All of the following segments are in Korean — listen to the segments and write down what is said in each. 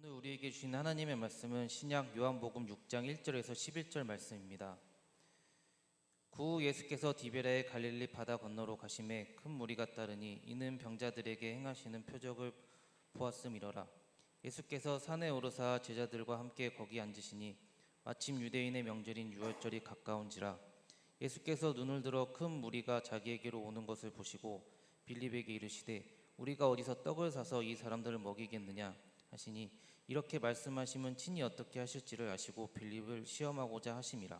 오늘 우리에게 주신 하나님의 말씀은 신약 요한복음 6장 1절에서 11절 말씀입니다. 그 후 예수께서 디베랴의 갈릴리 바다 건너로 가심에 큰 무리가 따르니 이는 병자들에게 행하시는 표적을 보았음이러라. 예수께서 산에 오르사 제자들과 함께 거기 앉으시니 마침 유대인의 명절인 유월절이 가까운지라. 예수께서 눈을 들어 큰 무리가 자기에게로 오는 것을 보시고 빌립에게 이르시되 우리가 어디서 떡을 사서 이 사람들을 먹이겠느냐 하시니 이렇게 말씀하시면 친히 어떻게 하실지를 아시고 빌립을 시험하고자 하심이라.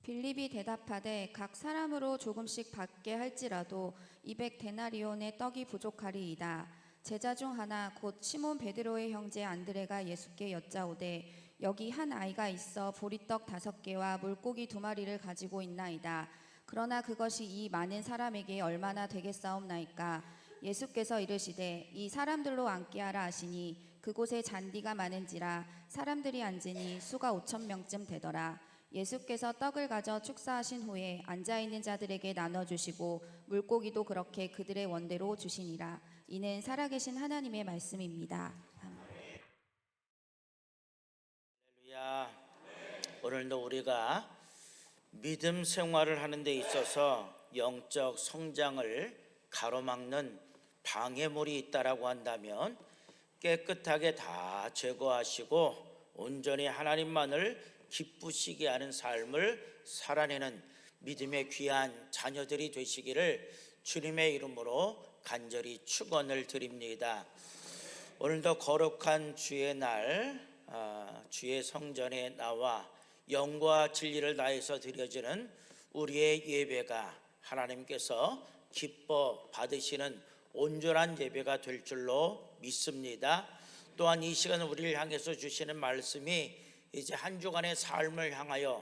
빌립이 대답하되 각 사람으로 조금씩 받게 할지라도 200데나리온의 떡이 부족하리이다. 제자 중 하나 곧 시몬 베드로의 형제 안드레가 예수께 여짜오되 여기 한 아이가 있어 보리떡 5개와 물고기 2마리를 가지고 있나이다. 그러나 그것이 이 많은 사람에게 얼마나 되겠사옵나이까. 예수께서 이르시되 이 사람들로 앉게 하라 하시니 그곳에 잔디가 많은지라 사람들이 앉으니 수가 5,000명쯤 되더라. 예수께서 떡을 가져 축사하신 후에 앉아있는 자들에게 나눠주시고 물고기도 그렇게 그들의 원대로 주시니라. 이는 살아계신 하나님의 말씀입니다. 할렐루야. 오늘도 우리가 믿음 생활을 하는 데 있어서 영적 성장을 가로막는 방해물이 있다라고 한다면 깨끗하게 다 제거하시고 온전히 하나님만을 기쁘시게 하는 삶을 살아내는 믿음의 귀한 자녀들이 되시기를 주님의 이름으로 간절히 축원을 드립니다. 오늘도 거룩한 주의 날 주의 성전에 나와 영과 진리를 다해서 드려지는 우리의 예배가 하나님께서 기뻐 받으시는 온전한 예배가 될 줄로 믿습니다. 또한 이 시간 우리를 향해서 주시는 말씀이 이제 한 주간의 삶을 향하여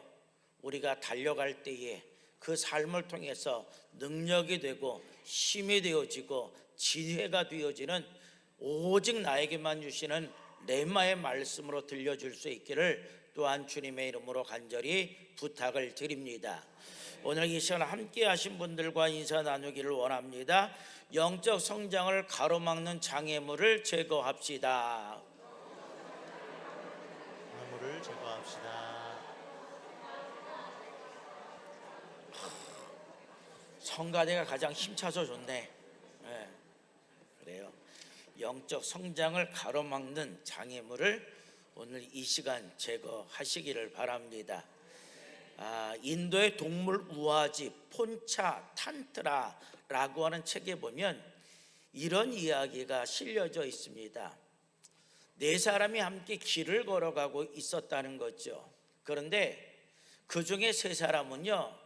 우리가 달려갈 때에 그 삶을 통해서 능력이 되고 힘이 되어지고 지혜가 되어지는 오직 나에게만 주시는 레마의 말씀으로 들려줄 수 있기를 또한 주님의 이름으로 간절히 부탁을 드립니다. 오늘 이 시간 함께 하신 분들과 인사 나누기를 원합니다. 영적 성장을 가로막는 장애물을 제거합시다. 장애물을 제거합시다. 성가대가 가장 힘차서 좋네. 네, 그래요. 영적 성장을 가로막는 장애물을 오늘 이 시간 제거하시기를 바랍니다. 인도의 동물 우화지 폰차 탄트라라고 하는 책에 보면 이런 이야기가 실려져 있습니다. 4사람이 함께 길을 걸어가고 있었다는 거죠. 그런데 그 중에 3사람은요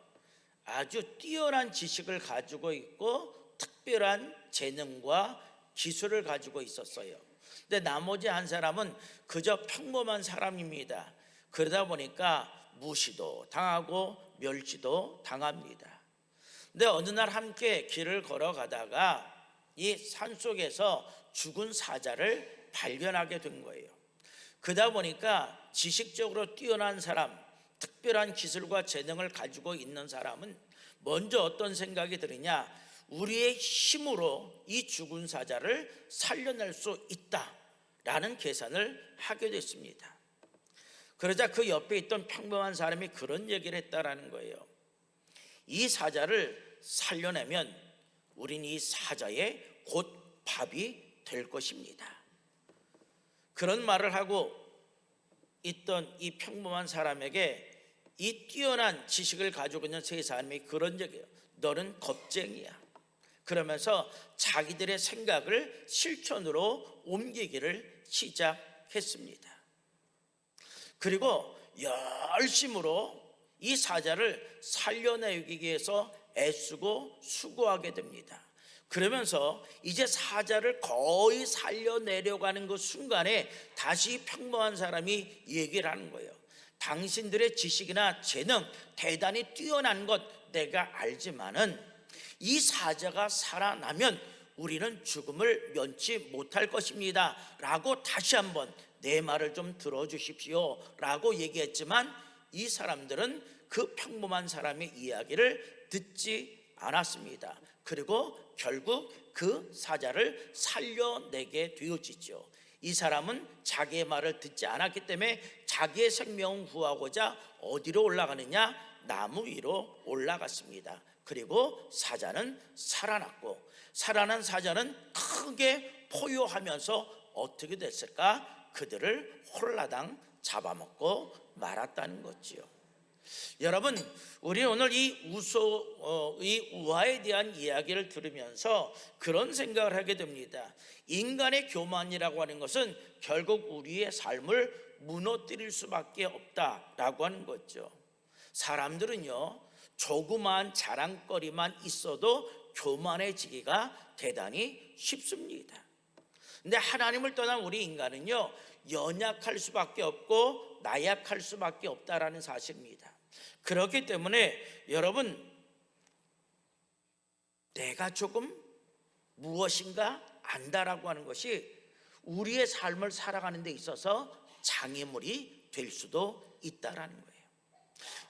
아주 뛰어난 지식을 가지고 있고 특별한 재능과 기술을 가지고 있었어요. 근데 나머지 한 사람은 그저 평범한 사람입니다. 그러다 보니까 무시도 당하고 멸시도 당합니다. 근데 어느 날 함께 길을 걸어가다가 이 산속에서 죽은 사자를 발견하게 된 거예요. 그러다 보니까 지식적으로 뛰어난 사람, 특별한 기술과 재능을 가지고 있는 사람은 먼저 어떤 생각이 드느냐, 우리의 힘으로 이 죽은 사자를 살려낼 수 있다라는 계산을 하게 됐습니다. 그러자 그 옆에 있던 평범한 사람이 그런 얘기를 했다라는 거예요. 이 사자를 살려내면 우린 이 사자의 곧 밥이 될 것입니다. 그런 말을 하고 있던 이 평범한 사람에게 이 뛰어난 지식을 가지고 있는 3사람이 그런 얘기예요. 너는 겁쟁이야. 그러면서 자기들의 생각을 실천으로 옮기기를 시작했습니다. 그리고 열심으로 이 사자를 살려내기 위해서 애쓰고 수고하게 됩니다. 그러면서 이제 사자를 거의 살려내려고 하는 그 순간에 다시 평범한 사람이 얘기를 하는 거예요. 당신들의 지식이나 재능 대단히 뛰어난 것 내가 알지만은 이 사자가 살아나면 우리는 죽음을 면치 못할 것입니다 라고 다시 한번 내 말을 좀 들어주십시오 라고 얘기했지만 이 사람들은 그 평범한 사람의 이야기를 듣지 않았습니다. 그리고 결국 그 사자를 살려내게 되어지죠. 이 사람은 자기의 말을 듣지 않았기 때문에 자기의 생명을 구하고자 어디로 올라가느냐? 나무 위로 올라갔습니다. 그리고 사자는 살아났고, 살아난 사자는 크게 포효하면서 어떻게 됐을까? 그들을 홀라당 잡아먹고 말았다는 거지요. 여러분, 우리 오늘 이 우화에 대한 이야기를 들으면서 그런 생각을 하게 됩니다. 인간의 교만이라고 하는 것은 결국 우리의 삶을 무너뜨릴 수밖에 없다라고 하는 거죠. 사람들은요, 조그마한 자랑거리만 있어도 교만해지기가 대단히 쉽습니다. 근데 하나님을 떠난 우리 인간은요, 연약할 수밖에 없고 나약할 수밖에 없다라는 사실입니다. 그렇기 때문에 여러분, 내가 조금 무엇인가 안다라고 하는 것이 우리의 삶을 살아가는 데 있어서 장애물이 될 수도 있다라는 거예요.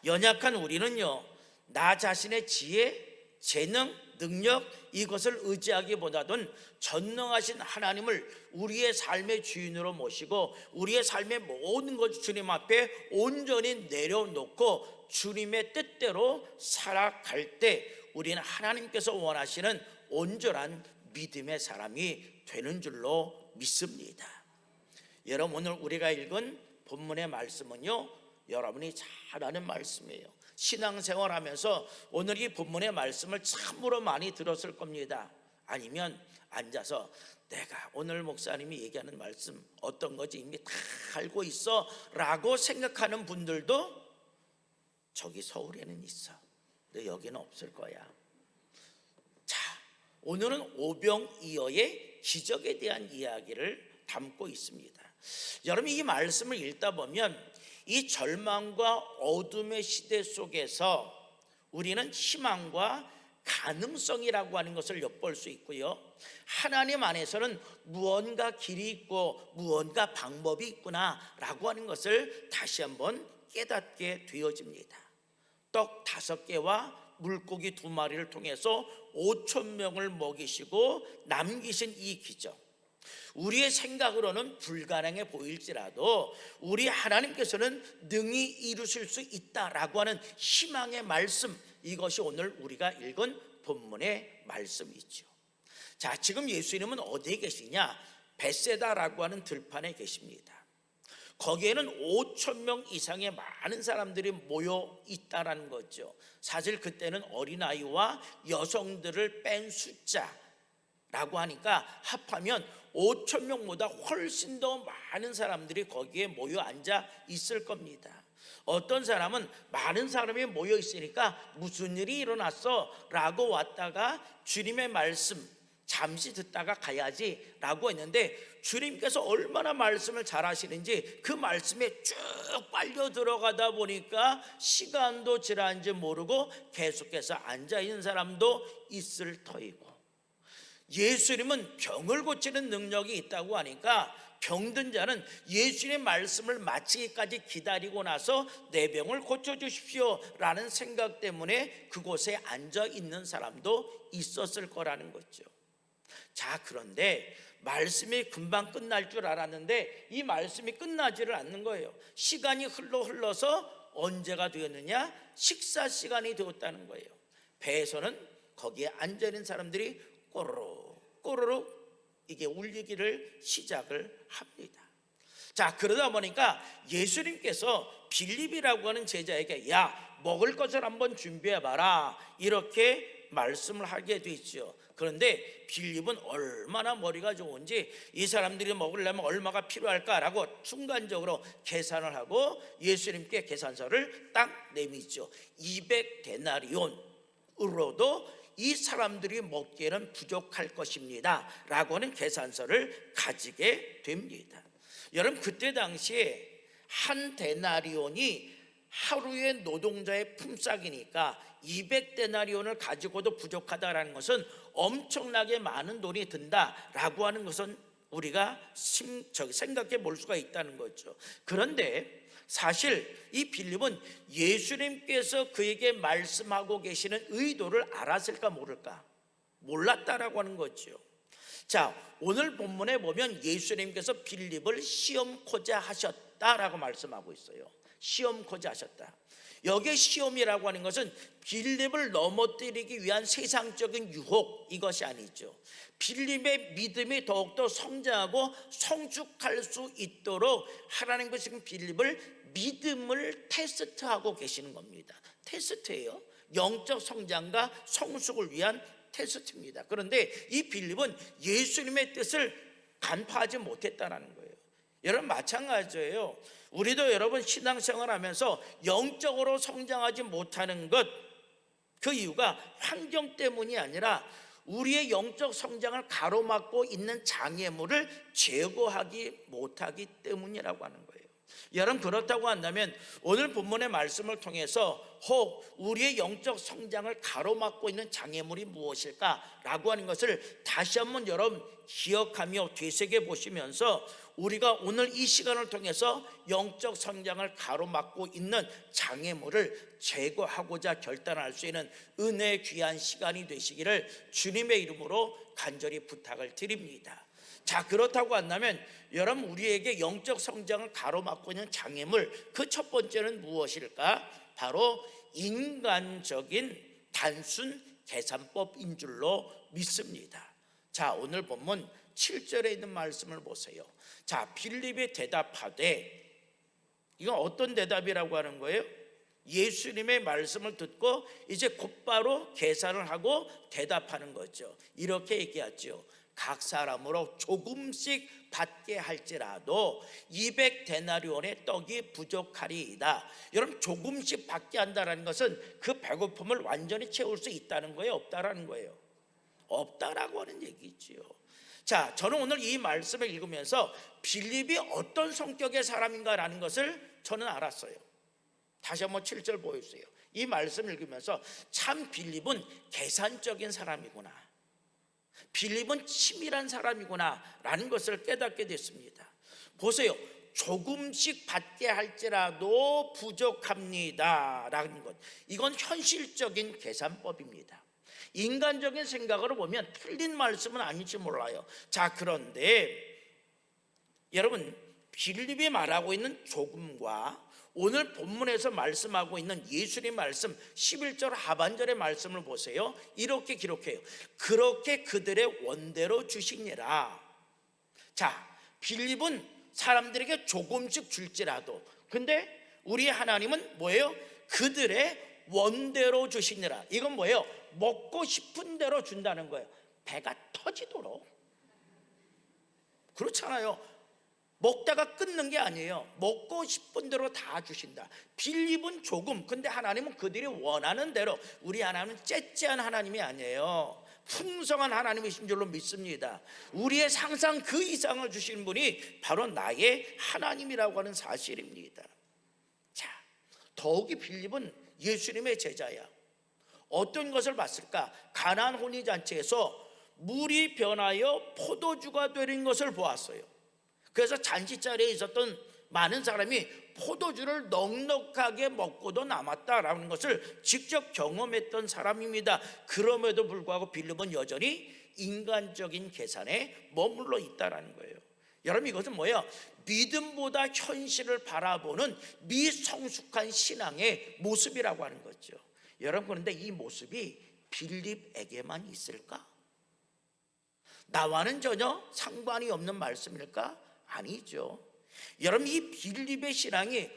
연약한 우리는요, 나 자신의 지혜, 재능, 능력 이것을 의지하기보다는 전능하신 하나님을 우리의 삶의 주인으로 모시고 우리의 삶의 모든 것을 주님 앞에 온전히 내려놓고 주님의 뜻대로 살아갈 때 우리는 하나님께서 원하시는 온전한 믿음의 사람이 되는 줄로 믿습니다. 여러분, 오늘 우리가 읽은 본문의 말씀은요, 여러분이 잘 아는 말씀이에요. 신앙생활 하면서 오늘 이 본문의 말씀을 참으로 많이 들었을 겁니다. 아니면 앉아서 내가 오늘 목사님이 얘기하는 말씀 어떤 거지 이미 다 알고 있어 라고 생각하는 분들도 저기 서울에는 있어. 근데 여기는 없을 거야. 자, 오늘은 오병이어의 기적에 대한 이야기를 담고 있습니다. 여러분, 이 말씀을 읽다 보면 이 절망과 어둠의 시대 속에서 우리는 희망과 가능성이라고 하는 것을 엿볼 수 있고요, 하나님 안에서는 무언가 길이 있고 무언가 방법이 있구나라고 하는 것을 다시 한번 깨닫게 되어집니다. 떡 5개와 물고기 2마리를 통해서 5,000명을 먹이시고 남기신 이 기적, 우리의 생각으로는 불가능해 보일지라도 우리 하나님께서는 능히 이루실 수 있다라고 하는 희망의 말씀, 이것이 오늘 우리가 읽은 본문의 말씀이죠. 자, 지금 예수님은 어디에 계시냐? 벳세다라고 하는 들판에 계십니다. 거기에는 5,000명 이상의 많은 사람들이 모여 있다라는 거죠. 사실 그때는 어린아이와 여성들을 뺀 숫자라고 하니까 합하면 5,000명보다 훨씬 더 많은 사람들이 거기에 모여 앉아 있을 겁니다. 어떤 사람은 많은 사람이 모여 있으니까 무슨 일이 일어났어? 라고 왔다가 주님의 말씀 잠시 듣다가 가야지 라고 했는데, 주님께서 얼마나 말씀을 잘 하시는지 그 말씀에 쭉 빨려 들어가다 보니까 시간도 지난지 모르고 계속해서 앉아있는 사람도 있을 터이고, 예수님은 병을 고치는 능력이 있다고 하니까 병든 자는 예수님의 말씀을 마치기까지 기다리고 나서 내 병을 고쳐주십시오 라는 생각 때문에 그곳에 앉아있는 사람도 있었을 거라는 거죠. 자, 그런데 말씀이 금방 끝날 줄 알았는데 이 말씀이 끝나지를 않는 거예요. 시간이 흘러서 언제가 되었느냐? 식사 시간이 되었다는 거예요. 배에서는 거기에 앉아있는 사람들이 꼬르륵 꼬르륵 이게 울리기를 시작을 합니다. 자, 그러다 보니까 예수님께서 빌립이라고 하는 제자에게 야, 먹을 것을 한번 준비해봐라 이렇게 말씀을 하게 되죠. 그런데 빌립은 얼마나 머리가 좋은지 이 사람들이 먹으려면 얼마가 필요할까라고 순간적으로 계산을 하고 예수님께 계산서를 딱 내미죠. 200데나리온으로도 이 사람들이 먹기에는 부족할 것입니다 라고 하는 계산서를 가지게 됩니다. 여러분, 그때 당시에 한 데나리온이 하루의 노동자의 품삯이니까 200데나리온을 가지고도 부족하다라는 것은 엄청나게 많은 돈이 든다라고 하는 것은 우리가 생각해 볼 수가 있다는 거죠. 그런데 사실 이 빌립은 예수님께서 그에게 말씀하고 계시는 의도를 알았을까 모를까? 몰랐다라고 하는 거죠. 자, 오늘 본문에 보면 예수님께서 빌립을 시험코자 하셨다라고 말씀하고 있어요. 시험코자 하셨다. 여기에 시험이라고 하는 것은 빌립을 넘어뜨리기 위한 세상적인 유혹, 이것이 아니죠. 빌립의 믿음이 더욱더 성장하고 성숙할 수 있도록 하나님께서 지금 빌립을 믿음을 테스트하고 계시는 겁니다. 테스트예요. 영적 성장과 성숙을 위한 테스트입니다. 그런데 이 빌립은 예수님의 뜻을 간파하지 못했다는 거예요. 여러분 마찬가지예요. 우리도 여러분 신앙생활 하면서 영적으로 성장하지 못하는 것, 그 이유가 환경 때문이 아니라 우리의 영적 성장을 가로막고 있는 장애물을 제거하기 못하기 때문이라고 하는 거예요. 여러분 그렇다고 한다면 오늘 본문의 말씀을 통해서 혹 우리의 영적 성장을 가로막고 있는 장애물이 무엇일까라고 하는 것을 다시 한번 여러분 기억하며 되새겨 보시면서 우리가 오늘 이 시간을 통해서 영적 성장을 가로막고 있는 장애물을 제거하고자 결단할 수 있는 은혜의 귀한 시간이 되시기를 주님의 이름으로 간절히 부탁을 드립니다. 자, 그렇다고 한다면 여러분 우리에게 영적 성장을 가로막고 있는 장애물, 그 첫 번째는 무엇일까? 바로 인간적인 단순 계산법인 줄로 믿습니다. 자, 오늘 본문 7절에 있는 말씀을 보세요. 자, 빌립이 대답하되, 이건 어떤 대답이라고 하는 거예요? 예수님의 말씀을 듣고 이제 곧바로 계산을 하고 대답하는 거죠. 이렇게 얘기하죠. 각 사람으로 조금씩 받게 할지라도 200데나리온의 떡이 부족하리이다. 여러분 조금씩 받게 한다는 것은 그 배고픔을 완전히 채울 수 있다는 거예요? 없다라는 거예요? 없다라고 하는 얘기지요. 자, 저는 오늘 이 말씀을 읽으면서 빌립이 어떤 성격의 사람인가라는 것을 저는 알았어요. 다시 한번 7절 보여주세요. 이 말씀을 읽으면서 참 빌립은 계산적인 사람이구나, 빌립은 치밀한 사람이구나 라는 것을 깨닫게 됐습니다. 보세요. 조금씩 받게 할지라도 부족합니다 라는 것, 이건 현실적인 계산법입니다. 인간적인 생각으로 보면 틀린 말씀은 아닐지 몰라요. 자, 그런데 여러분 빌립이 말하고 있는 조금과 오늘 본문에서 말씀하고 있는 예수님 말씀 11절 하반절의 말씀을 보세요. 이렇게 기록해요. 그렇게 그들의 원대로 주시니라. 자, 빌립은 사람들에게 조금씩 줄지라도, 근데 우리 하나님은 뭐예요? 그들의 원대로 주시니라. 이건 뭐예요? 먹고 싶은 대로 준다는 거예요. 배가 터지도록. 그렇잖아요. 먹다가 끊는 게 아니에요. 먹고 싶은 대로 다 주신다. 빌립은 조금, 근데 하나님은 그들이 원하는 대로. 우리 하나님은 째째한 하나님이 아니에요. 풍성한 하나님이신 줄로 믿습니다. 우리의 상상 그 이상을 주신 분이 바로 나의 하나님이라고 하는 사실입니다. 자, 더욱이 빌립은 예수님의 제자야. 어떤 것을 봤을까? 가나안 혼인잔치에서 물이 변하여 포도주가 되는 것을 보았어요. 그래서 잔치자리에 있었던 많은 사람이 포도주를 넉넉하게 먹고도 남았다라는 것을 직접 경험했던 사람입니다. 그럼에도 불구하고 빌립은 여전히 인간적인 계산에 머물러 있다라는 거예요. 여러분 이것은 뭐예요? 믿음보다 현실을 바라보는 미성숙한 신앙의 모습이라고 하는 거죠. 여러분 그런데 이 모습이 빌립에게만 있을까? 나와는 전혀 상관이 없는 말씀일까? 아니죠. 여러분 이 빌립의 신앙이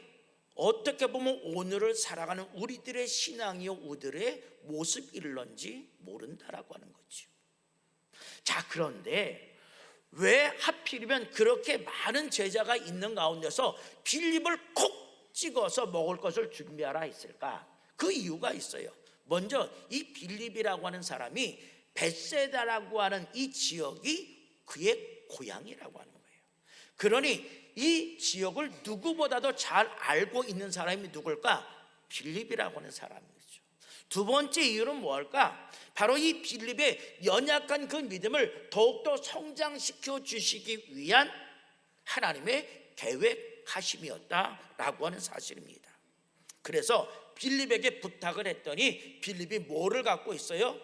어떻게 보면 오늘을 살아가는 우리들의 신앙이요 우리들의 모습일런지 모른다라고 하는 거죠. 자, 그런데 왜 하필이면 그렇게 많은 제자가 있는 가운데서 빌립을 콕 찍어서 먹을 것을 준비하라 했을까? 그 이유가 있어요. 먼저 이 빌립이라고 하는 사람이 벳세다라고 하는 이 지역이 그의 고향이라고 하는 거예요. 그러니 이 지역을 누구보다도 잘 알고 있는 사람이 누굴까? 빌립이라고 하는 사람이죠. 두 번째 이유는 무엇일까? 바로 이 빌립의 연약한 그 믿음을 더욱더 성장시켜 주시기 위한 하나님의 계획하심이었다라고 하는 사실입니다. 그래서 빌립에게 부탁을 했더니 빌립이 뭐를 갖고 있어요?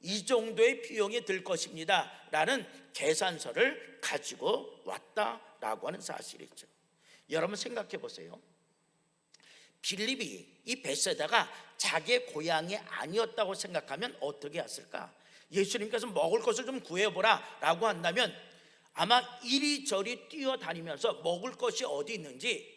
이 정도의 비용이 들 것입니다 라는 계산서를 가지고 왔다라고 하는 사실이죠. 여러분 생각해 보세요. 빌립이 이 벳세다가 자기의 고향이 아니었다고 생각하면 어떻게 했을까? 예수님께서 먹을 것을 좀 구해보라 라고 한다면 아마 이리저리 뛰어다니면서 먹을 것이 어디 있는지,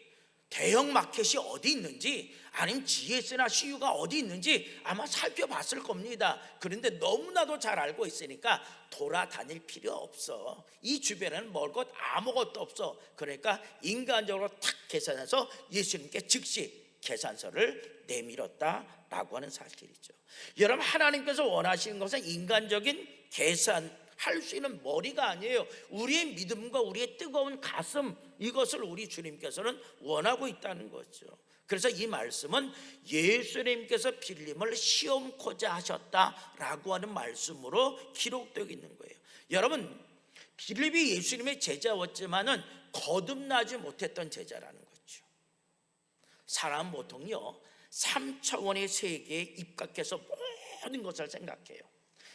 대형 마켓이 어디 있는지, 아니면 GS나 CU가 어디 있는지 아마 살펴봤을 겁니다. 그런데 너무나도 잘 알고 있으니까 돌아다닐 필요 없어. 이 주변에는 먹을 것 아무것도 없어. 그러니까 인간적으로 탁 계산해서 예수님께 즉시 계산서를 내밀었다라고 하는 사실이죠. 여러분, 하나님께서 원하시는 것은 인간적인 계산할 수 있는 머리가 아니에요. 우리의 믿음과 우리의 뜨거운 가슴, 이것을 우리 주님께서는 원하고 있다는 거죠. 그래서 이 말씀은 예수님께서 빌림을 시험코자 하셨다라고 하는 말씀으로 기록되어 있는 거예요. 여러분, 빌립이 예수님의 제자였지만은 거듭나지 못했던 제자라는 거죠. 사람은 보통요 3차원의 세계에 입각해서 모든 것을 생각해요.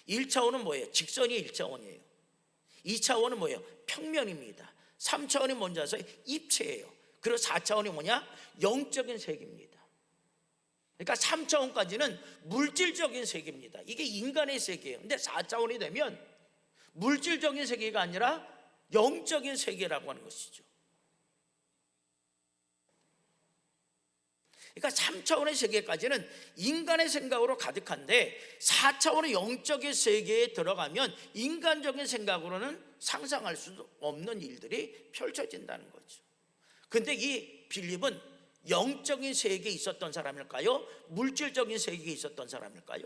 1차원은 뭐예요? 직선이 1차원이에요. 2차원은 뭐예요? 평면입니다. 3차원이 뭔지 아세요? 입체예요. 그리고 4차원이 뭐냐? 영적인 세계입니다. 그러니까 3차원까지는 물질적인 세계입니다. 이게 인간의 세계예요. 근데 4차원이 되면 물질적인 세계가 아니라 영적인 세계라고 하는 것이죠. 그러니까 3차원의 세계까지는 인간의 생각으로 가득한데 4차원의 영적인 세계에 들어가면 인간적인 생각으로는 상상할 수 없는 일들이 펼쳐진다는 거죠. 근데 이 빌립은 영적인 세계에 있었던 사람일까요? 물질적인 세계에 있었던 사람일까요?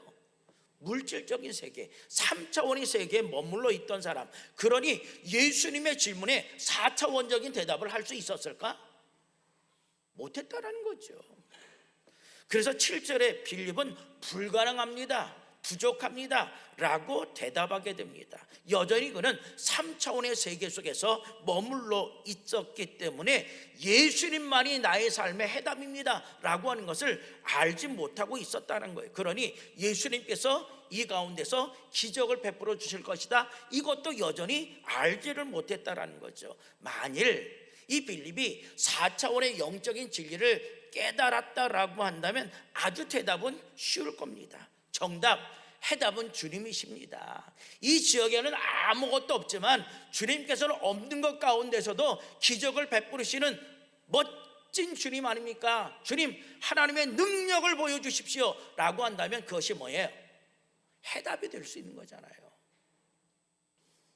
물질적인 세계, 3차원의 세계에 머물러 있던 사람. 그러니 예수님의 질문에 4차원적인 대답을 할 수 있었을까? 못했다라는 거죠. 그래서 7절에 빌립은 불가능합니다, 부족합니다 라고 대답하게 됩니다. 여전히 그는 3차원의 세계 속에서 머물러 있었기 때문에 예수님만이 나의 삶의 해답입니다 라고 하는 것을 알지 못하고 있었다는 거예요. 그러니 예수님께서 이 가운데서 기적을 베풀어 주실 것이다, 이것도 여전히 알지를 못했다라는 거죠. 만일 이 빌립이 4차원의 영적인 진리를 깨달았다라고 한다면 아주 대답은 쉬울 겁니다. 정답, 해답은 주님이십니다. 이 지역에는 아무것도 없지만 주님께서는 없는 것 가운데서도 기적을 베푸시는 멋진 주님 아닙니까? 주님, 하나님의 능력을 보여주십시오 라고 한다면 그것이 뭐예요? 해답이 될 수 있는 거잖아요.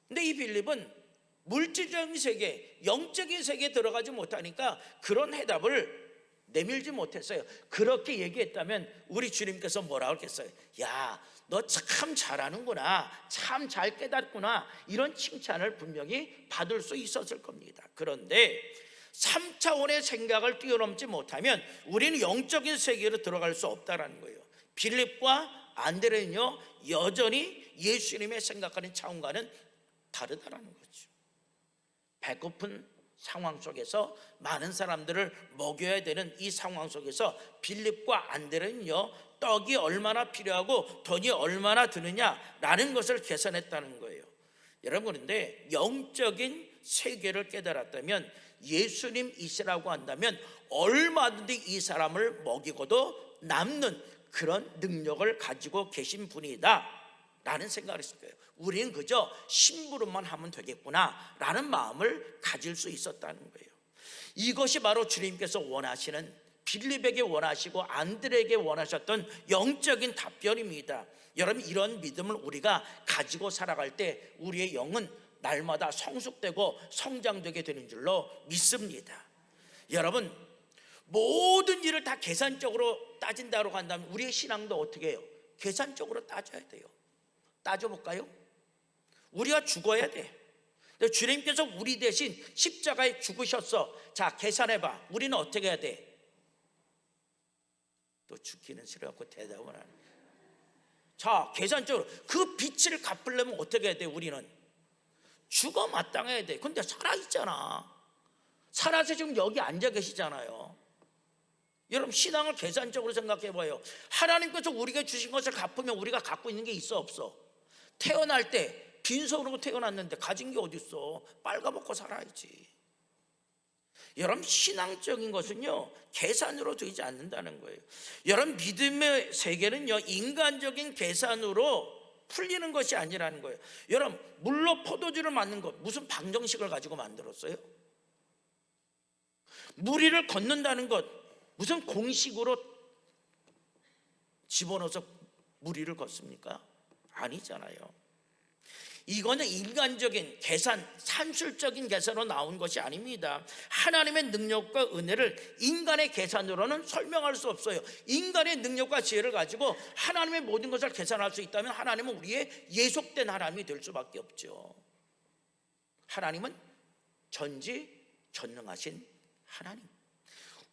근데 이 빌립은 물질적인 세계, 영적인 세계에 들어가지 못하니까 그런 해답을 내밀지 못했어요. 그렇게 얘기했다면 우리 주님께서 뭐라고 했겠어요? 야, 너 참 잘하는구나, 참 잘 깨닫구나, 이런 칭찬을 분명히 받을 수 있었을 겁니다. 그런데 3차원의 생각을 뛰어넘지 못하면 우리는 영적인 세계로 들어갈 수 없다는 거예요. 빌립과 안드레는요 여전히 예수님의 생각하는 차원과는 다르다라는 거죠. 배고픈 상황 속에서 많은 사람들을 먹여야 되는 이 상황 속에서 빌립과 안드레는요 떡이 얼마나 필요하고 돈이 얼마나 드느냐라는 것을 계산했다는 거예요. 여러분, 그런데 영적인 세계를 깨달았다면, 예수님이시라고 한다면 얼마든지 이 사람을 먹이고도 남는 그런 능력을 가지고 계신 분이다 라는 생각을 했을 거예요. 우리는 그저 심부름만 하면 되겠구나 라는 마음을 가질 수 있었다는 거예요. 이것이 바로 주님께서 원하시는, 빌립에게 원하시고 안드레에게 원하셨던 영적인 답변입니다. 여러분, 이런 믿음을 우리가 가지고 살아갈 때 우리의 영은 날마다 성숙되고 성장되게 되는 줄로 믿습니다. 여러분, 모든 일을 다 계산적으로 따진다고 한다면 우리의 신앙도 어떻게 해요? 계산적으로 따져야 돼요. 따져볼까요? 우리가 죽어야 돼. 주님께서 우리 대신 십자가에 죽으셨어. 자, 계산해봐. 우리는 어떻게 해야 돼? 또 죽기는 싫어갖고 대답을 안 해. 자, 계산적으로 그 빚을 갚으려면 어떻게 해야 돼? 우리는 죽어 마땅해야 돼. 근데 살아있잖아. 살아서 지금 여기 앉아 계시잖아요. 여러분, 신앙을 계산적으로 생각해봐요. 하나님께서 우리가 주신 것을 갚으면 우리가 갖고 있는 게 있어, 없어? 태어날 때 빈손으로 태어났는데 가진 게 어딨어? 빨가먹고 살아야지. 여러분, 신앙적인 것은요 계산으로 되지 않는다는 거예요. 여러분, 믿음의 세계는요 인간적인 계산으로 풀리는 것이 아니라는 거예요. 여러분, 물로 포도주를 만든 것 무슨 방정식을 가지고 만들었어요? 물 위를 걷는다는 것 무슨 공식으로 집어넣어서 물 위를 걷습니까? 아니잖아요. 이거는 인간적인 계산, 산술적인 계산으로 나온 것이 아닙니다. 하나님의 능력과 은혜를 인간의 계산으로는 설명할 수 없어요. 인간의 능력과 지혜를 가지고 하나님의 모든 것을 계산할 수 있다면 하나님은 우리의 예속된 하나님이 될 수밖에 없죠. 하나님은 전지전능하신 하나님,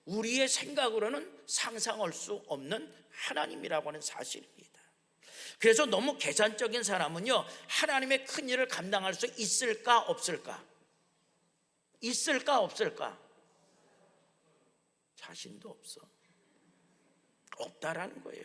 우리의 생각으로는 상상할 수 없는 하나님이라고 하는 사실입니다. 그래서 너무 계산적인 사람은요 하나님의 큰 일을 감당할 수 있을까 없을까? 있을까 없을까? 자신도 없어. 없다라는 거예요.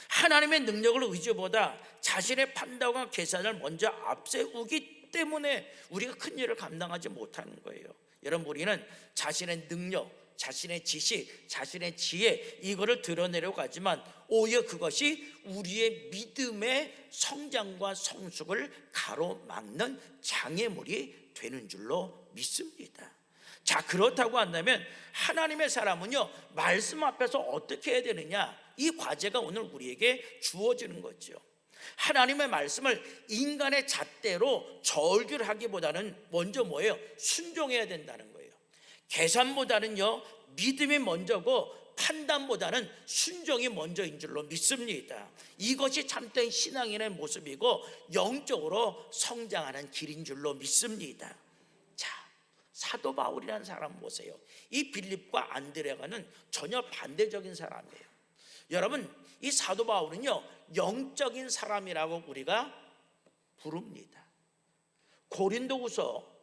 하나님의 능력을 의지보다 자신의 판단과 계산을 먼저 앞세우기 때문에 우리가 큰 일을 감당하지 못하는 거예요. 여러분, 우리는 자신의 능력, 자신의 지식, 자신의 지혜 이거를 드러내려고 하지만 오히려 그것이 우리의 믿음의 성장과 성숙을 가로막는 장애물이 되는 줄로 믿습니다. 자, 그렇다고 한다면 하나님의 사람은요 말씀 앞에서 어떻게 해야 되느냐, 이 과제가 오늘 우리에게 주어지는 거죠. 하나님의 말씀을 인간의 잣대로 절규하기보다는 먼저 뭐예요? 순종해야 된다는 거예요. 계산보다는요 믿음이 먼저고 판단보다는 순종이 먼저인 줄로 믿습니다. 이것이 참된 신앙인의 모습이고 영적으로 성장하는 길인 줄로 믿습니다. 자, 사도 바울이라는 사람 보세요. 이 빌립과 안드레가는 전혀 반대적인 사람이에요. 여러분, 이 사도 바울은요 영적인 사람이라고 우리가 부릅니다. 고린도후서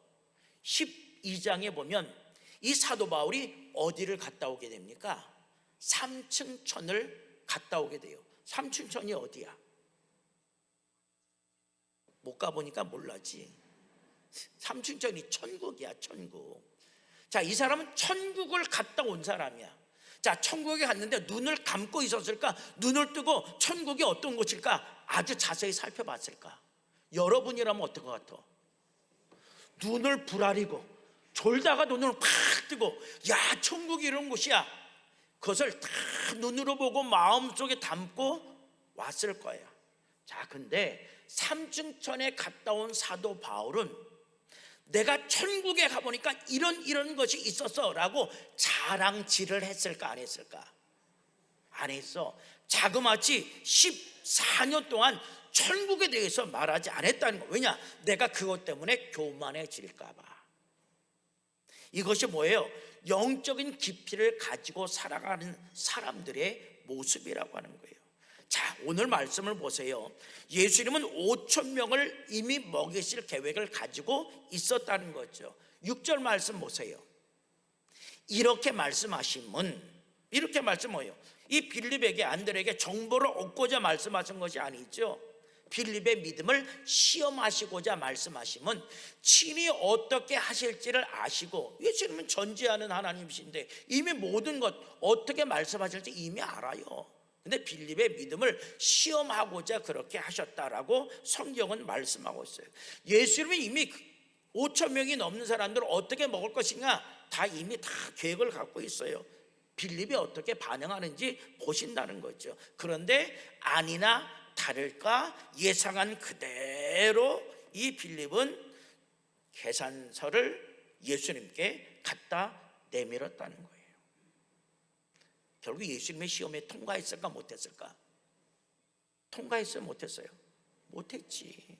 12장에 보면 이 사도 바울이 어디를 갔다 오게 됩니까? 삼층천을 갔다 오게 돼요. 삼층천이 어디야? 못 가보니까 몰라지. 삼층천이 천국이야, 천국. 자, 이 사람은 천국을 갔다 온 사람이야. 자, 천국에 갔는데 눈을 감고 있었을까? 눈을 뜨고 천국이 어떤 곳일까? 아주 자세히 살펴봤을까? 여러분이라면 어떨 것 같아? 눈을 부라리고 졸다가 눈을 팍 뜨고 야, 천국이 이런 곳이야, 그것을 다 눈으로 보고 마음속에 담고 왔을 거야. 자, 근데 삼층천에 갔다 온 사도 바울은 내가 천국에 가보니까 이런 것이 있었어 라고 자랑질을 했을까 안 했을까? 안 했어. 자그마치 14년 동안 천국에 대해서 말하지 않았다는 거. 왜냐? 내가 그것 때문에 교만해질까 봐. 이것이 뭐예요? 영적인 깊이를 가지고 살아가는 사람들의 모습이라고 하는 거예요. 자, 오늘 말씀을 보세요. 예수님은 5,000명을 이미 먹이실 계획을 가지고 있었다는 거죠. 6절 말씀 보세요. 이렇게 말씀하심은, 이렇게 말씀 뭐예요? 이 빌립에게, 안드레에게 정보를 얻고자 말씀하신 것이 아니죠. 빌립의 믿음을 시험하시고자 말씀하심은 친히 어떻게 하실지를 아시고, 예수님은 전지하는 하나님이신데 이미 모든 것 어떻게 말씀하실지 이미 알아요. 근데 빌립의 믿음을 시험하고자 그렇게 하셨다라고 성경은 말씀하고 있어요. 예수님이 이미 5,000명이 넘는 사람들을 어떻게 먹을 것인가 다 이미 다 계획을 갖고 있어요. 빌립이 어떻게 반응하는지 보신다는 거죠. 그런데 아니나 다를까 예상한 그대로 이 빌립은 계산서를 예수님께 갖다 내밀었다는 거예요. 결국 예수님의 시험에 통과했을까 못했을까? 통과했어요, 못했어요? 못했지.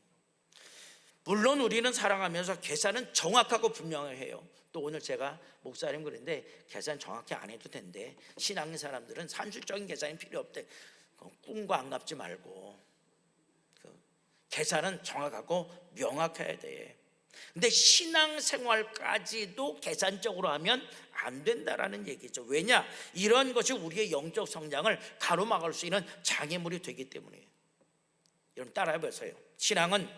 물론 우리는 살아가면서 계산은 정확하고 분명해요. 또 오늘 제가 목사님 그런데 계산 정확히 안 해도 된대. 신앙인 사람들은 산술적인 계산이 필요 없대. 꿈과 안 갚지 말고 계산은 정확하고 명확해야 돼. 근데 신앙생활까지도 계산적으로 하면 안 된다라는 얘기죠. 왜냐? 이런 것이 우리의 영적 성장을 가로막을 수 있는 장애물이 되기 때문이에요. 여러분 따라해 보세요. 신앙은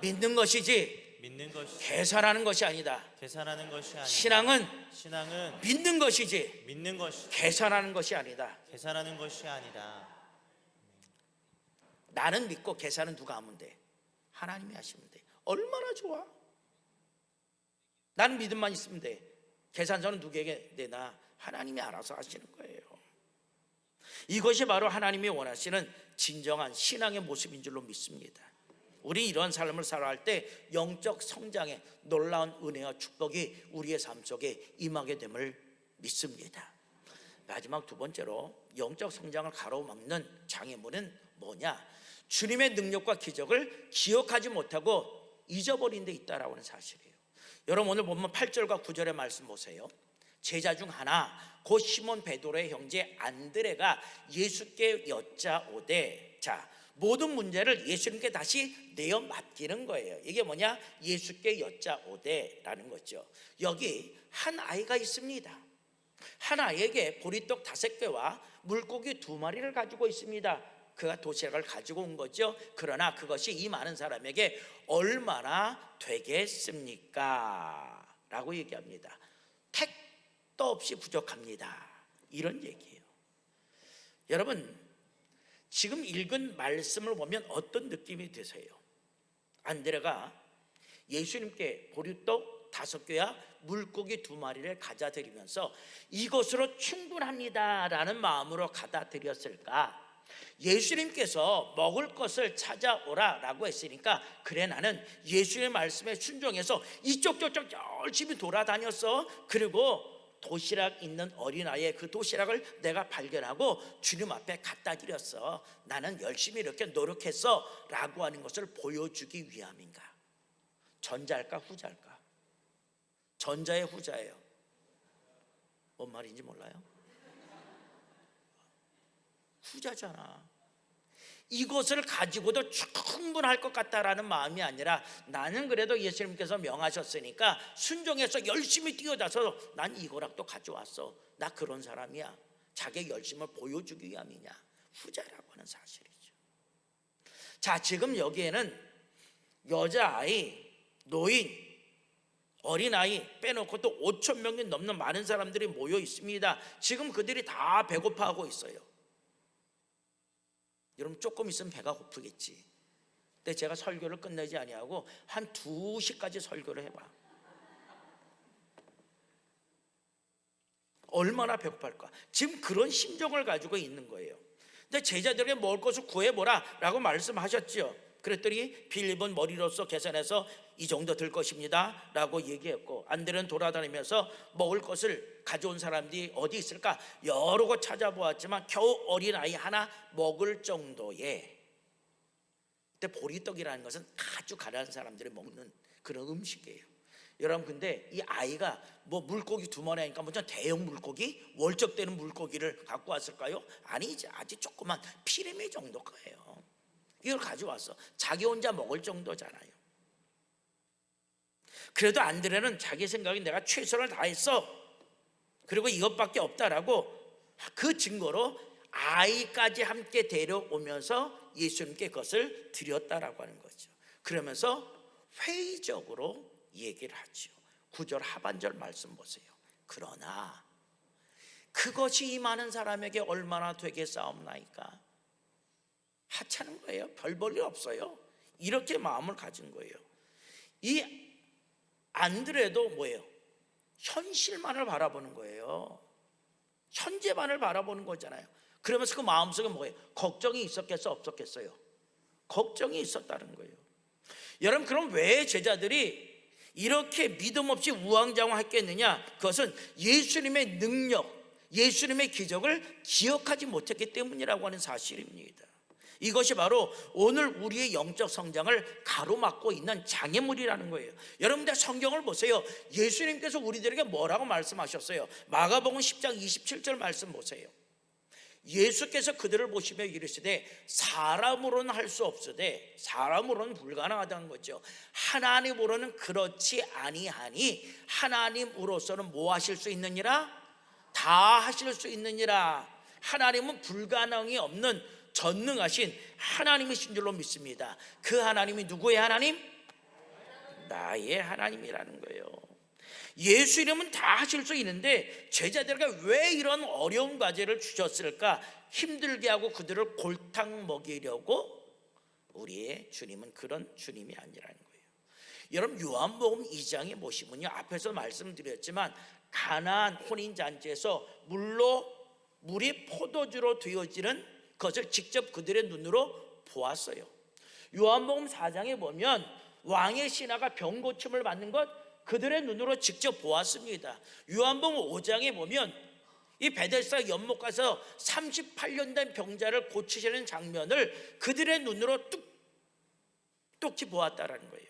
믿는 것이지 믿는 것이 계산하는 것이 아니다. 계산하는 것이 아니다. 신앙은 믿는 것이지 믿는 것이 계산하는 것이 아니다. 계산하는 것이 아니다. 나는 믿고 계산은 누가 하면 돼? 하나님이 하시면 돼. 얼마나 좋아. 나는 믿음만 있으면 돼. 계산서는 누구에게 내나? 하나님이 알아서 하시는 거예요. 이것이 바로 하나님이 원하시는 진정한 신앙의 모습인 줄로 믿습니다. 우리 이런 삶을 살아갈 때 영적 성장의 놀라운 은혜와 축복이 우리의 삶 속에 임하게 됨을 믿습니다. 마지막 두 번째로 영적 성장을 가로막는 장애물은 뭐냐? 주님의 능력과 기적을 기억하지 못하고 잊어버린 데 있다라고 하는 사실이에요. 여러분 오늘 보면 8절과 9절의 말씀 보세요. 제자 중 하나 곧 시몬 베드로의 형제 안드레가 예수께 여짜오되, 자, 모든 문제를 예수님께 다시 내어 맡기는 거예요. 이게 뭐냐? 예수께 여짜오되라는 거죠. 여기 한 아이가 있습니다. 한 아이에게 보리떡 5개와 물고기 2마리를 가지고 있습니다. 그가 도시락을 가지고 온 거죠. 그러나 그것이 이 많은 사람에게 얼마나 되겠습니까? 라고 얘기합니다. 택도 없이 부족합니다. 이런 얘기예요. 여러분 지금 읽은 말씀을 보면 어떤 느낌이 드세요? 안드레가 예수님께 보리떡 5개와 물고기 2마리를 가져 드리면서 이것으로 충분합니다 라는 마음으로 갖다 드렸을까? 예수님께서 먹을 것을 찾아오라 라고 했으니까, 그래 나는 예수님의 말씀에 순종해서 이쪽 저쪽 열심히 돌아다녔어. 그리고 도시락 있는 어린아이의 그 도시락을 내가 발견하고 주님 앞에 갖다 드렸어. 나는 열심히 이렇게 노력했어 라고 하는 것을 보여주기 위함인가? 전자일까 후자일까? 전자의 후자예요. 뭔 말인지 몰라요? 후자잖아. 이것을 가지고도 충분할 것 같다라는 마음이 아니라, 나는 그래도 예수님께서 명하셨으니까 순종해서 열심히 뛰어다서 난 이거락도 가져왔어. 나 그런 사람이야. 자기의 열심을 보여주기 위함이냐? 후자라고 하는 사실이죠. 자, 지금 여기에는 여자아이, 노인, 어린아이 빼놓고 또 5천 명이 넘는 많은 사람들이 모여 있습니다. 지금 그들이 다 배고파하고 있어요. 여러분 조금 있으면 배가 고프겠지. 근데 제가 설교를 끝내지 아니하고 한 2시까지 설교를 해봐. 얼마나 배고플까? 지금 그런 심정을 가지고 있는 거예요. 근데 제자들에게 먹을 것을 구해보라 라고 말씀하셨죠. 그랬더니 빌립은 머리로서 계산해서 이 정도 들 것입니다 라고 얘기했고, 안드레는 돌아다니면서 먹을 것을 가져온 사람들이 어디 있을까 여러 곳 찾아보았지만 겨우 어린아이 하나 먹을 정도의, 그때 보리떡이라는 것은 아주 가난한 사람들이 먹는 그런 음식이에요. 여러분 근데 이 아이가 뭐 물고기 2마리 하니까 무슨 대형 물고기, 월적되는 물고기를 갖고 왔을까요? 아니지, 아주 조그만 피레미 정도 거예요. 이걸 가져왔어. 자기 혼자 먹을 정도잖아요. 그래도 안드레는 자기 생각에 내가 최선을 다했어, 그리고 이것밖에 없다라고 그 증거로 아이까지 함께 데려오면서 예수님께 그것을 드렸다라고 하는 거죠. 그러면서 회의적으로 얘기를 하죠. 9절 하반절 말씀 보세요. 그러나 그것이 이 많은 사람에게 얼마나 되겠사옵나이까? 하찮은 거예요. 별 볼 일 없어요. 이렇게 마음을 가진 거예요. 이 안드레도 뭐예요? 현실만을 바라보는 거예요. 현재만을 바라보는 거잖아요. 그러면서 그 마음속에 뭐예요? 걱정이 있었겠어 없었겠어요? 걱정이 있었다는 거예요. 여러분 그럼 왜 제자들이 이렇게 믿음 없이 우왕좌왕했겠느냐? 그것은 예수님의 능력, 예수님의 기적을 기억하지 못했기 때문이라고 하는 사실입니다. 이것이 바로 오늘 우리의 영적 성장을 가로막고 있는 장애물이라는 거예요. 여러분들 성경을 보세요. 예수님께서 우리들에게 뭐라고 말씀하셨어요? 마가복음 10장 27절 말씀 보세요. 예수께서 그들을 보시며 이르시되 사람으로는 할 수 없으되, 사람으로는 불가능하다는 거죠. 하나님으로는 그렇지 아니하니 하나님으로서는 뭐 하실 수 있느니라? 다 하실 수 있느니라. 하나님은 불가능이 없는 전능하신 하나님이신 줄로 믿습니다. 그 하나님이 누구의 하나님? 나의 하나님이라는 거예요. 예수 이름은 다 하실 수 있는데 제자들에게 왜 이런 어려운 과제를 주셨을까? 힘들게 하고 그들을 골탕 먹이려고? 우리의 주님은 그런 주님이 아니라는 거예요. 여러분, 요한복음 2장에 보시면요, 앞에서 말씀드렸지만 가나안 혼인잔치에서 물이 포도주로 되어지는 것을 직접 그들의 눈으로 보았어요. 요한복음 4장에 보면 왕의 신하가 병 고침을 받는 것 그들의 눈으로 직접 보았습니다. 요한복음 5장에 보면 이 베데스다 연못 가서 38년 된 병자를 고치시는 장면을 그들의 눈으로 뚝뚝히 보았다라는 거예요.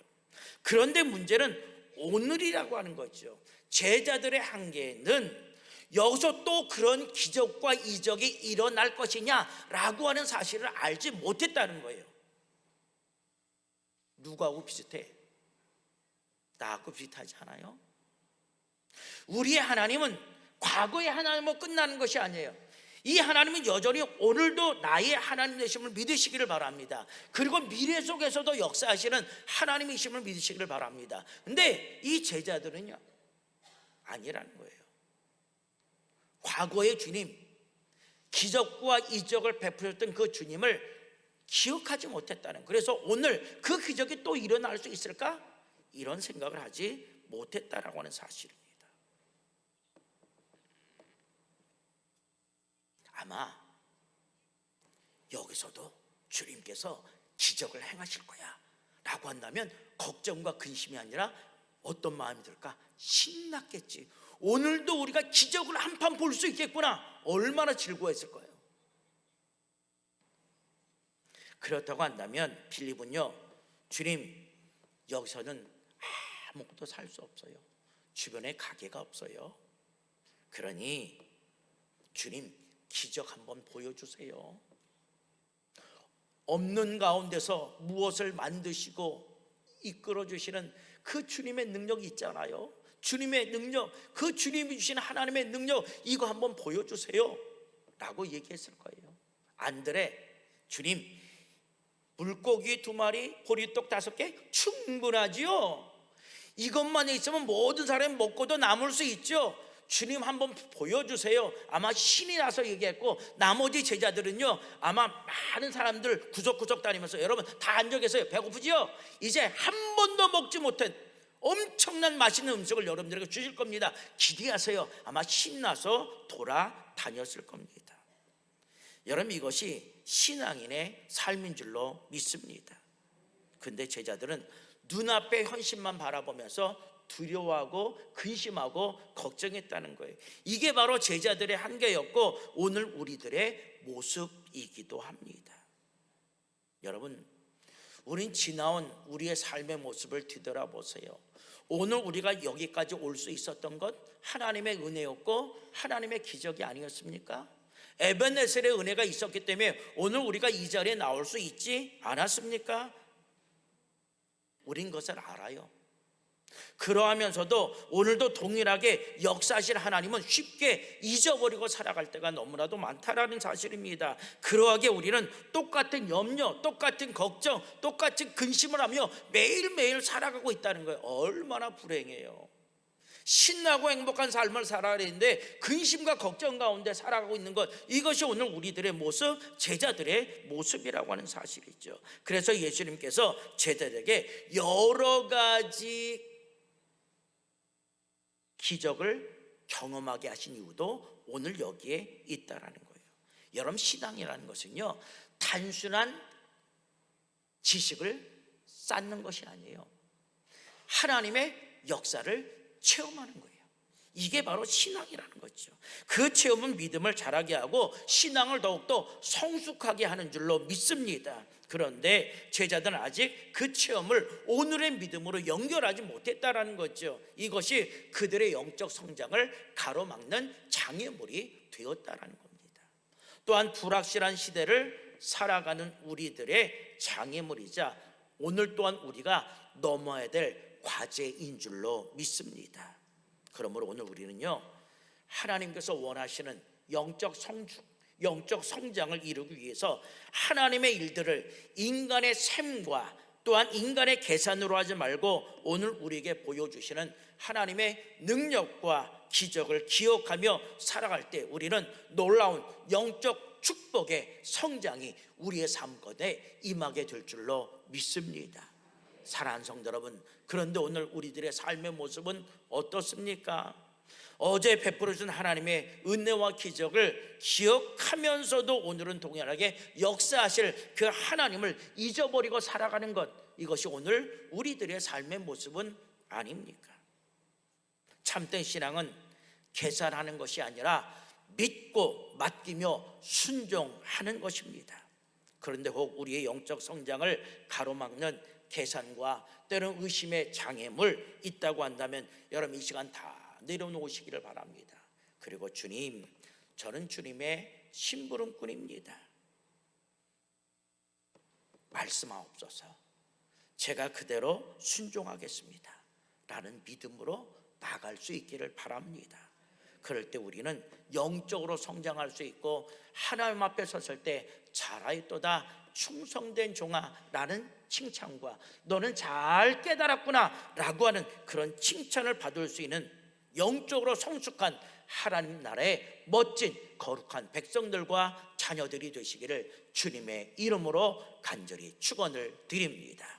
그런데 문제는 오늘이라고 하는 거죠. 제자들의 한계는 여기서 또 그런 기적과 이적이 일어날 것이냐라고 하는 사실을 알지 못했다는 거예요. 누구하고 비슷해? 나하고 비슷하지 않아요? 우리의 하나님은 과거의 하나님으로 끝나는 것이 아니에요. 이 하나님은 여전히 오늘도 나의 하나님 되심을 믿으시기를 바랍니다. 그리고 미래 속에서도 역사하시는 하나님이심을 믿으시기를 바랍니다. 근데 이 제자들은요, 아니라는 거예요. 과거의 주님, 기적과 이적을 베푸셨던 그 주님을 기억하지 못했다는, 그래서 오늘 그 기적이 또 일어날 수 있을까? 이런 생각을 하지 못했다라고 하는 사실입니다. 아마 여기서도 주님께서 기적을 행하실 거야 라고 한다면 걱정과 근심이 아니라 어떤 마음이 들까? 신났겠지. 오늘도 우리가 기적을 한판 볼 수 있겠구나. 얼마나 즐거워했을 거예요. 그렇다고 한다면 빌립은요, 주님 여기서는 아무것도 살 수 없어요. 주변에 가게가 없어요. 그러니 주님 기적 한번 보여주세요. 없는 가운데서 무엇을 만드시고 이끌어 주시는 그 주님의 능력이 있잖아요. 주님의 능력, 그 주님이 주신 하나님의 능력, 이거 한번 보여주세요 라고 얘기했을 거예요. 안드레, 주님 물고기 2마리, 보리떡 5개 충분하지요. 이것만 있으면 모든 사람이 먹고도 남을 수 있죠. 주님 한번 보여주세요. 아마 신이 나서 얘기했고, 나머지 제자들은요 아마 많은 사람들 구석구석 다니면서, 여러분 다 앉아 계세요. 배고프지요? 이제 한 번도 먹지 못한 엄청난 맛있는 음식을 여러분들에게 주실 겁니다. 기대하세요. 아마 신나서 돌아다녔을 겁니다. 여러분, 이것이 신앙인의 삶인 줄로 믿습니다. 근데 제자들은 눈앞의 현실만 바라보면서 두려워하고 근심하고 걱정했다는 거예요. 이게 바로 제자들의 한계였고 오늘 우리들의 모습이기도 합니다. 여러분, 우린 지나온 우리의 삶의 모습을 뒤돌아보세요. 오늘 우리가 여기까지 올 수 있었던 것 하나님의 은혜였고 하나님의 기적이 아니었습니까? 에베네셀의 은혜가 있었기 때문에 오늘 우리가 이 자리에 나올 수 있지 않았습니까? 우린 그것을 알아요. 그러하면서도 오늘도 동일하게 역사하실 하나님은 쉽게 잊어버리고 살아갈 때가 너무나도 많다라는 사실입니다. 그러하게 우리는 똑같은 염려, 똑같은 걱정, 똑같은 근심을 하며 매일매일 살아가고 있다는 거예요. 얼마나 불행해요. 신나고 행복한 삶을 살아야 되는데 근심과 걱정 가운데 살아가고 있는 것, 이것이 오늘 우리들의 모습, 제자들의 모습이라고 하는 사실이죠. 그래서 예수님께서 제자들에게 여러 가지 기적을 경험하게 하신 이유도 오늘 여기에 있다라는 거예요. 여러분, 신앙이라는 것은요 단순한 지식을 쌓는 것이 아니에요. 하나님의 역사를 체험하는 거예요. 이게 바로 신앙이라는 거죠. 그 체험은 믿음을 자라게 하고 신앙을 더욱더 성숙하게 하는 줄로 믿습니다. 그런데 제자들은 아직 그 체험을 오늘의 믿음으로 연결하지 못했다라는 거죠. 이것이 그들의 영적 성장을 가로막는 장애물이 되었다라는 겁니다. 또한 불확실한 시대를 살아가는 우리들의 장애물이자 오늘 또한 우리가 넘어야 될 과제인 줄로 믿습니다. 그러므로 오늘 우리는요 하나님께서 원하시는 영적 성숙, 영적 성장을 이루기 위해서 하나님의 일들을 인간의 셈과 또한 인간의 계산으로 하지 말고 오늘 우리에게 보여주시는 하나님의 능력과 기적을 기억하며 살아갈 때 우리는 놀라운 영적 축복의 성장이 우리의 삶 가운데 임하게 될 줄로 믿습니다. 사랑하는 성도 여러분, 그런데 오늘 우리들의 삶의 모습은 어떻습니까? 어제 베풀어준 하나님의 은혜와 기적을 기억하면서도 오늘은 동일하게 역사하실 그 하나님을 잊어버리고 살아가는 것, 이것이 오늘 우리들의 삶의 모습은 아닙니까? 참된 신앙은 계산하는 것이 아니라 믿고 맡기며 순종하는 것입니다. 그런데 혹 우리의 영적 성장을 가로막는 계산과 때로는 의심의 장애물 있다고 한다면 여러분 이 시간 다 내려놓으시기를 바랍니다. 그리고 주님, 저는 주님의 심부름꾼입니다. 말씀하옵소서. 제가 그대로 순종하겠습니다 라는 믿음으로 나갈 수 있기를 바랍니다. 그럴 때 우리는 영적으로 성장할 수 있고 하나님 앞에 섰을 때 잘하였도다 충성된 종아 라는 칭찬과 너는 잘 깨달았구나 라고 하는 그런 칭찬을 받을 수 있는 영적으로 성숙한 하나님 나라의 멋진 거룩한 백성들과 자녀들이 되시기를 주님의 이름으로 간절히 축원을 드립니다.